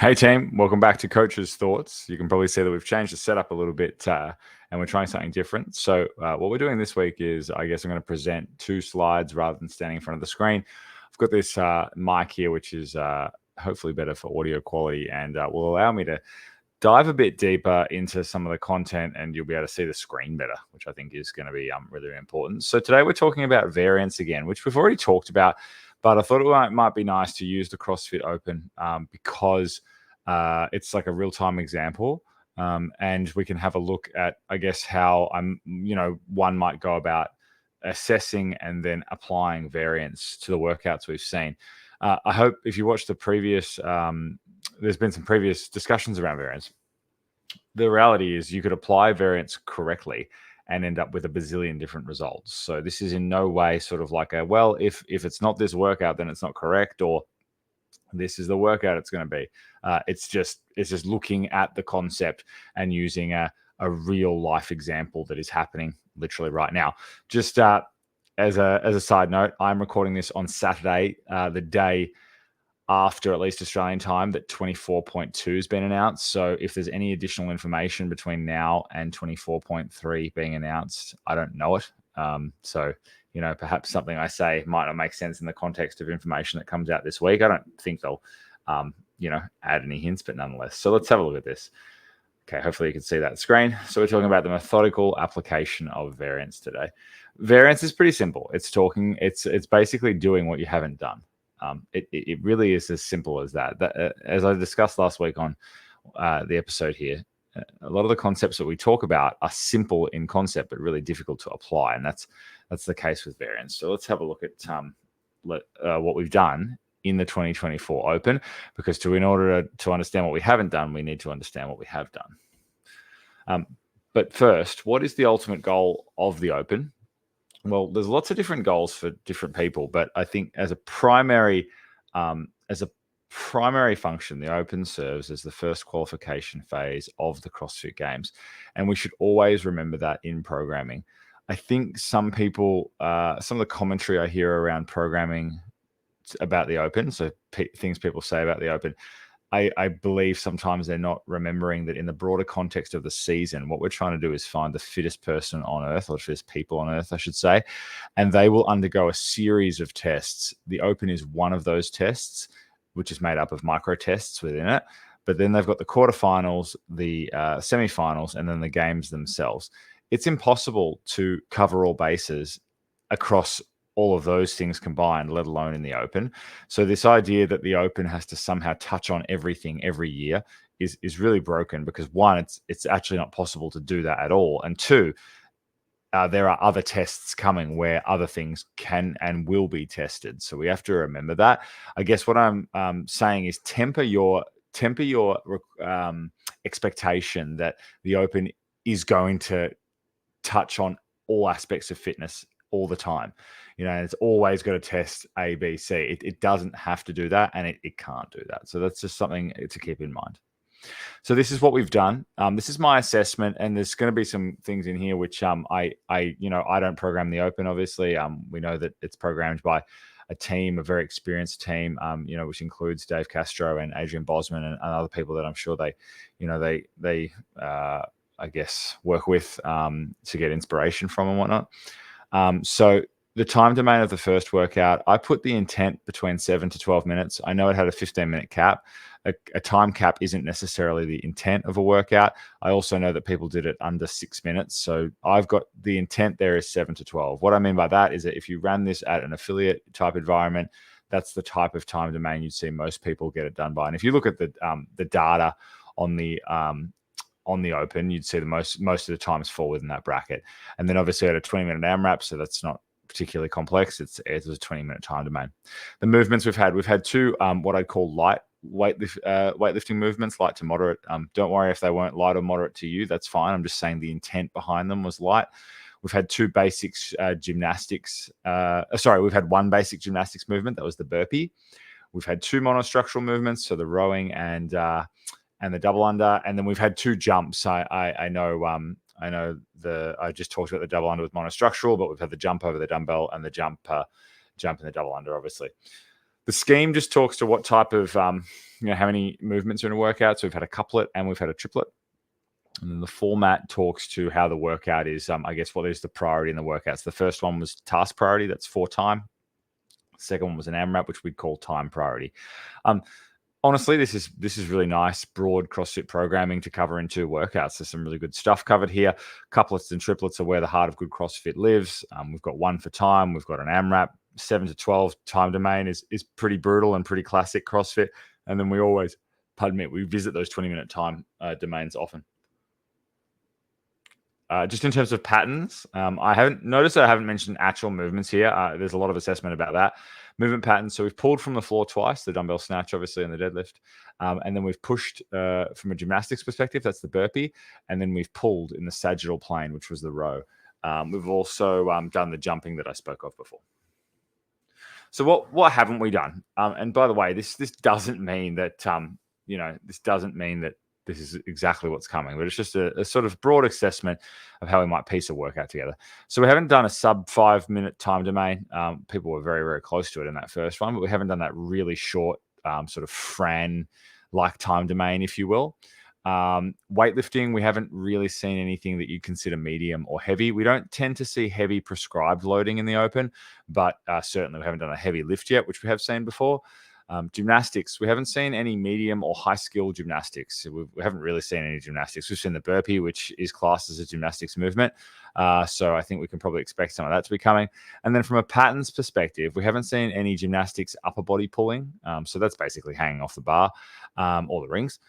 Hey team, welcome back to Coach's Thoughts. You can probably see that we've changed the setup a little bit and we're trying something different. So what we're doing this week is, I guess I'm going to present two slides rather than standing in front of the screen. I've got this mic here, which is hopefully better for audio quality and will allow me to dive a bit deeper into some of the content, and you'll be able to see the screen better, which I think is going to be really important. So today we're talking about variance again, which we've already talked about, but I thought it might be nice to use the CrossFit Open because it's like a real-time example, and we can have a look at, I guess, how one might go about assessing and then applying variance to the workouts we've seen. I hope if you watch the previous, there's been some previous discussions around variance. The reality is you could apply variance correctly and end up with a bazillion different results. So this is in no way sort of like a, well, if it's not this workout, then it's not correct, or this is the workout it's going to be. It's just looking at the concept and using a real life example that is happening literally right now. Just as a side note, I'm recording this on Saturday, the day after, at least Australian time, that 24.2 has been announced. So if there's any additional information between now and 24.3 being announced, I don't know it. So perhaps something I say might not make sense in the context of information that comes out this week. I don't think they'll, add any hints, but nonetheless. So let's have a look at this. Okay, hopefully you can see that screen. So we're talking about the methodical application of variance today. Variance is pretty simple. It's basically doing what you haven't done. It really is as simple as that. As I discussed last week on the episode here, a lot of the concepts that we talk about are simple in concept, but really difficult to apply. And that's the case with variance. So let's have a look at what we've done in the 2024 Open, because in order to understand what we haven't done, we need to understand what we have done. But first, what is the ultimate goal of the Open? Well, there's lots of different goals for different people, but I think as a primary function, the Open serves as the first qualification phase of the CrossFit Games, and we should always remember that in programming. I think some people, some of the commentary I hear around programming about the Open, so things people say about the Open, I believe sometimes they're not remembering that in the broader context of the season, what we're trying to do is find the fittest person on earth, or fittest people on earth, I should say, and they will undergo a series of tests. The Open is one of those tests, which is made up of micro tests within it. But then they've got the quarterfinals, the semifinals, and then the games themselves. It's impossible to cover all bases across all of those things combined, let alone in the Open. So this idea that the Open has to somehow touch on everything every year is really broken, because one, it's actually not possible to do that at all. And two, there are other tests coming where other things can and will be tested. So we have to remember that. I guess what I'm saying is temper your expectation that the Open is going to touch on all aspects of fitness all the time. It's always got to test A, B, C. It doesn't have to do that, and it can't do that. So that's just something to keep in mind. So this is what we've done. This is my assessment, and there's going to be some things in here which I don't program the Open. Obviously, we know that it's programmed by a team, a very experienced team, which includes Dave Castro and Adrian Bosman and other people that I'm sure they I guess work with to get inspiration from and whatnot. So the time domain of the first workout, I put the intent between 7 to 12 minutes. I know it had a 15-minute cap. A time cap isn't necessarily the intent of a workout. I also know that people did it under 6 minutes. So I've got the intent there is 7 to 12. What I mean by that is that if you ran this at an affiliate type environment, that's the type of time domain you'd see most people get it done by. And if you look at the data on the Open, you'd see the most of the times fall within that bracket. And then obviously at a 20-minute AMRAP, so that's not particularly complex. It's a 20-minute time domain. The movements we've had two what I'd call light weightlifting movements, light to moderate. Don't worry if they weren't light or moderate to you, that's fine. I'm just saying the intent behind them was light. We've had two basics gymnastics. We've had one basic gymnastics movement, that was the burpee. We've had two monostructural movements, so the rowing and the double under, and then we've had two jumps. I know I just talked about the double under with monostructural, but we've had the jump over the dumbbell and the jump in the double under, obviously. The scheme just talks to what type of how many movements are in a workout. So we've had a couplet and we've had a triplet. And then the format talks to how the workout is, I guess, what is the priority in the workouts. The first one was task priority, that's for time. Second one was an AMRAP, which we'd call time priority. Honestly, this is really nice, broad CrossFit programming to cover in 2 workouts. There's some really good stuff covered here. Couplets and triplets are where the heart of good CrossFit lives. We've got 1 for time. We've got an AMRAP. 7 to 12 time domain is pretty brutal and pretty classic CrossFit. And then we always, we visit those 20-minute time domains often. Just in terms of patterns, I haven't mentioned actual movements here. There's a lot of assessment about that. Movement patterns. So we've pulled from the floor twice, the dumbbell snatch, obviously, and the deadlift. And then we've pushed from a gymnastics perspective, that's the burpee. And then we've pulled in the sagittal plane, which was the row. We've also done the jumping that I spoke of before. So what haven't we done? And by the way, this doesn't mean that this is exactly what's coming, but it's just a sort of broad assessment of how we might piece a workout together. So we haven't done a sub 5-minute time domain. People were very, very close to it in that first one, but we haven't done that really short sort of Fran-like time domain, if you will. Weightlifting, we haven't really seen anything that you consider medium or heavy. We don't tend to see heavy prescribed loading in the open, but certainly we haven't done a heavy lift yet, which we have seen before. Gymnastics, we haven't seen any medium or high skill gymnastics. We haven't really seen any gymnastics. We've seen the burpee, which is classed as a gymnastics movement. So I think we can probably expect some of that to be coming. And then from a patterns perspective, we haven't seen any gymnastics upper body pulling. So that's basically hanging off the bar or the rings.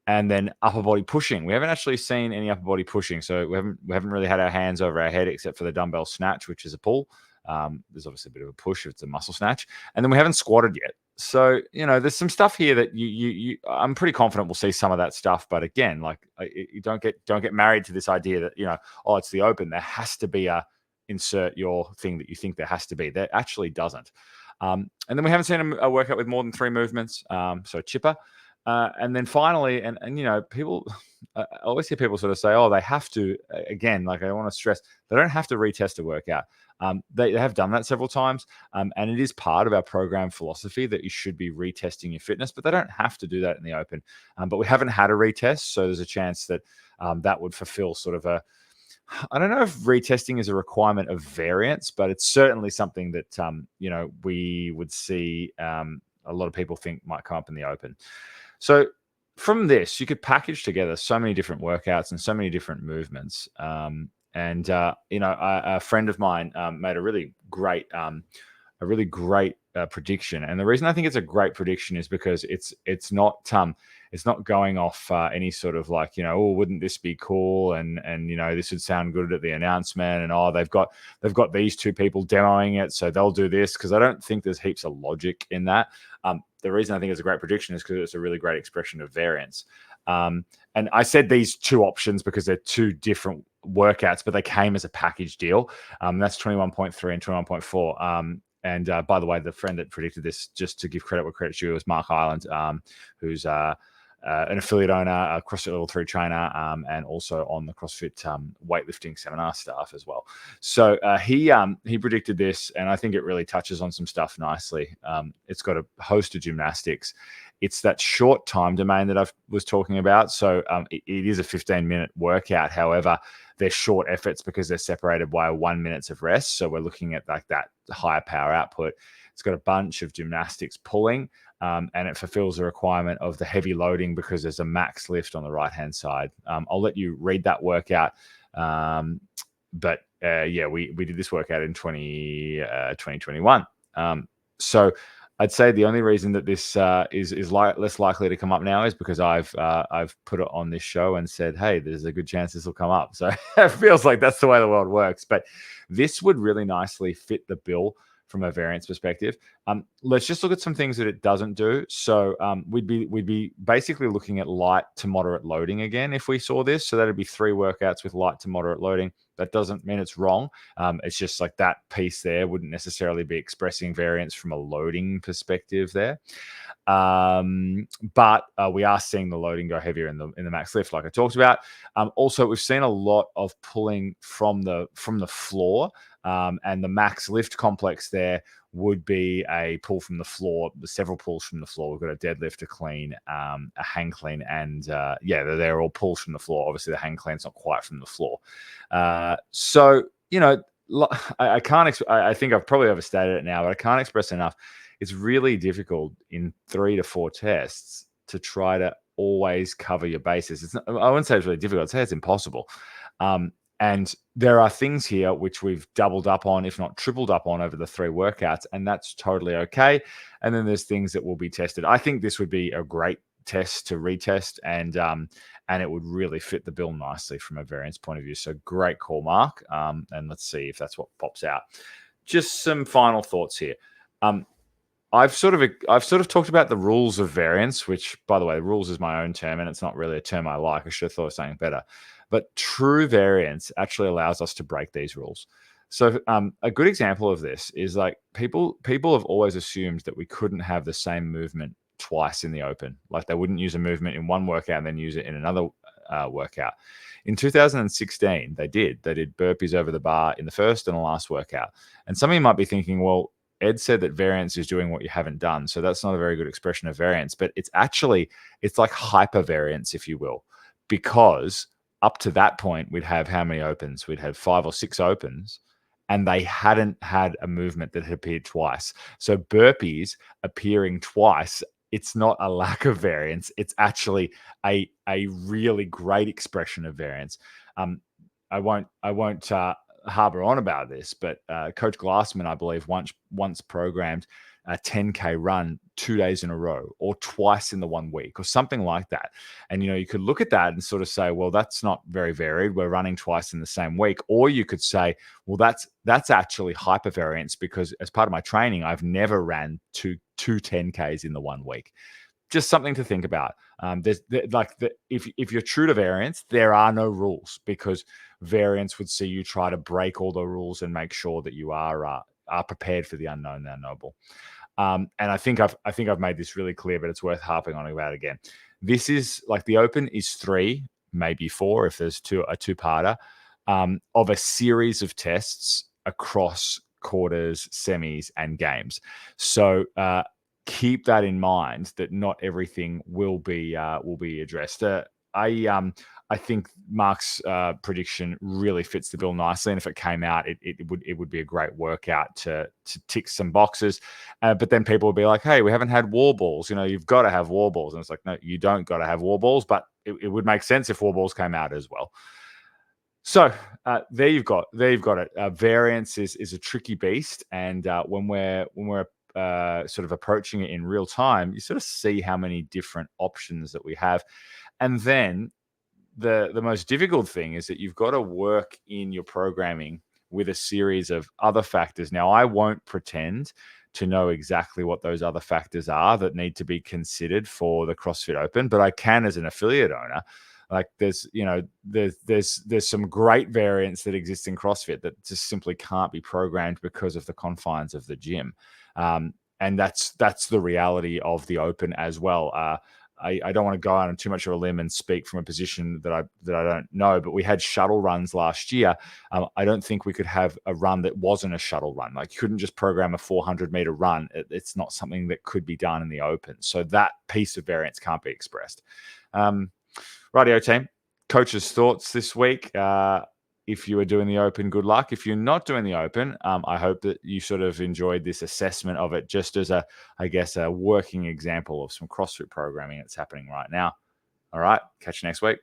And then upper body pushing. We haven't actually seen any upper body pushing. So we haven't really had our hands over our head except for the dumbbell snatch, which is a pull. There's obviously a bit of a push if it's a muscle snatch. And then we haven't squatted yet. So, there's some stuff here that I'm pretty confident we'll see some of that stuff. But again, like you don't get married to this idea that, it's the open. There has to be insert your thing that you think there has to be. There actually doesn't. And then we haven't seen a workout with more than 3 movements. So chipper. And then finally, and people, I always hear people sort of say, oh, they have to, again, like I want to stress, they don't have to retest a workout. They have done that several times. And it is part of our program philosophy that you should be retesting your fitness, but they don't have to do that in the open. But we haven't had a retest. So there's a chance that that would fulfill sort of I don't know if retesting is a requirement of variance, but it's certainly something that, we would see a lot of people think might come up in the open. So from this, you could package together so many different workouts and so many different movements. A friend of mine made a really great prediction. And the reason I think it's a great prediction is because it's not going off any sort of like, oh, wouldn't this be cool? And this would sound good at the announcement. And they've got these 2 people demoing it, so they'll do this, because I don't think there's heaps of logic in that. The reason I think it's a great prediction is because it's a really great expression of variance. And I said these 2 options because they're 2 different workouts, but they came as a package deal. That's 21.3 and 21.4. And by the way, the friend that predicted this, just to give credit where credit's due, was Mark Ireland, who's an affiliate owner, a CrossFit Level 3 trainer, and also on the CrossFit weightlifting seminar staff as well. So he predicted this, and I think it really touches on some stuff nicely. It's got a host of gymnastics. It's that short time domain that I was talking about. So it is a 15-minute workout. However, they're short efforts because they're separated by 1 minute of rest. So we're looking at like that higher power output. It's got a bunch of gymnastics pulling, and it fulfills the requirement of the heavy loading because there's a max lift on the right-hand side. I'll let you read that workout. We did this workout in 2021. So I'd say the only reason that this is less likely to come up now is because I've put it on this show and said, hey, there's a good chance this will come up. So it feels like that's the way the world works. But this would really nicely fit the bill from a variance perspective. Let's just look at some things that it doesn't do. So we'd be basically looking at light to moderate loading again if we saw this. So that'd be 3 workouts with light to moderate loading. That doesn't mean it's wrong. It's just like that piece there wouldn't necessarily be expressing variance from a loading perspective there. But we are seeing the loading go heavier in the max lift, like I talked about. Also, we've seen a lot of pulling from the floor, and the max lift complex there would be a pull from the floor, several pulls from the floor. We've got a deadlift, a clean, a hang clean, and they're all pulls from the floor. Obviously, the hang clean's not quite from the floor. So, I can't. I think I've probably overstated it now, but I can't express enough. It's really difficult in 3 to 4 tests to try to always cover your bases. It's not, I wouldn't say it's really difficult. I'd say it's impossible. And there are things here which we've doubled up on, if not tripled up on, over the 3 workouts, and that's totally okay. And then there's things that will be tested. I think this would be a great test to retest, and it would really fit the bill nicely from a variance point of view. So great call, Mark. And let's see if that's what pops out. Just some final thoughts here. I've sort of talked about the rules of variance, which, by the way, rules is my own term, and it's not really a term I like. I should have thought of something better. But true variance actually allows us to break these rules. So a good example of this is like people have always assumed that we couldn't have the same movement twice in the open. Like they wouldn't use a movement in one workout and then use it in another workout. In 2016, they did burpees over the bar in the first and the last workout. And some of you might be thinking, well, Ed said that variance is doing what you haven't done. So that's not a very good expression of variance, but it's like hypervariance, if you will, because up to that point, we'd have how many opens? We'd have 5 or 6 opens, and they hadn't had a movement that had appeared twice. So burpees appearing twice, it's not a lack of variance. It's actually a really great expression of variance. I won't harbor on about this, but Coach Glassman, I believe, once programmed a 10K run 2 days in a row or twice in the 1 week or something like that. And, you could look at that and sort of say, well, that's not very varied. We're running twice in the same week. Or you could say, well, that's actually hypervariance because as part of my training, I've never ran two 10Ks in the 1 week. Just something to think about. If you're true to variance, there are no rules because variance would see you try to break all the rules and make sure that you are prepared for the unknown and unknowable. And I think I've made this really clear, but it's worth harping on about again. This is like the open is 3, maybe 4 if there's a two-parter of a series of tests across quarters, semis, and games. So keep that in mind that not everything will be addressed. I think Mark's prediction really fits the bill nicely, and if it came out, it would be a great workout to tick some boxes. But then people would be like, "Hey, we haven't had war balls. You've got to have war balls." And it's like, no, you don't got to have war balls, but it would make sense if war balls came out as well. So there you've got it. Variance is a tricky beast, and when we're sort of approaching it in real time, you sort of see how many different options that we have, and then the most difficult thing is that you've got to work in your programming with a series of other factors. Now, I won't pretend to know exactly what those other factors are that need to be considered for the CrossFit Open, but I can as an affiliate owner. Like there's some great variance that exists in CrossFit that just simply can't be programmed because of the confines of the gym. And that's the reality of the Open as well. I don't want to go out on too much of a limb and speak from a position that I don't know, but we had shuttle runs last year. I don't think we could have a run that wasn't a shuttle run. Like you couldn't just program a 400-meter run. It's not something that could be done in the Open. So that piece of variance can't be expressed. Rightio team, coach's thoughts this week. If you are doing the Open, good luck. If you're not doing the Open, I hope that you sort of enjoyed this assessment of it just as a working example of some CrossFit programming that's happening right now. All right, catch you next week.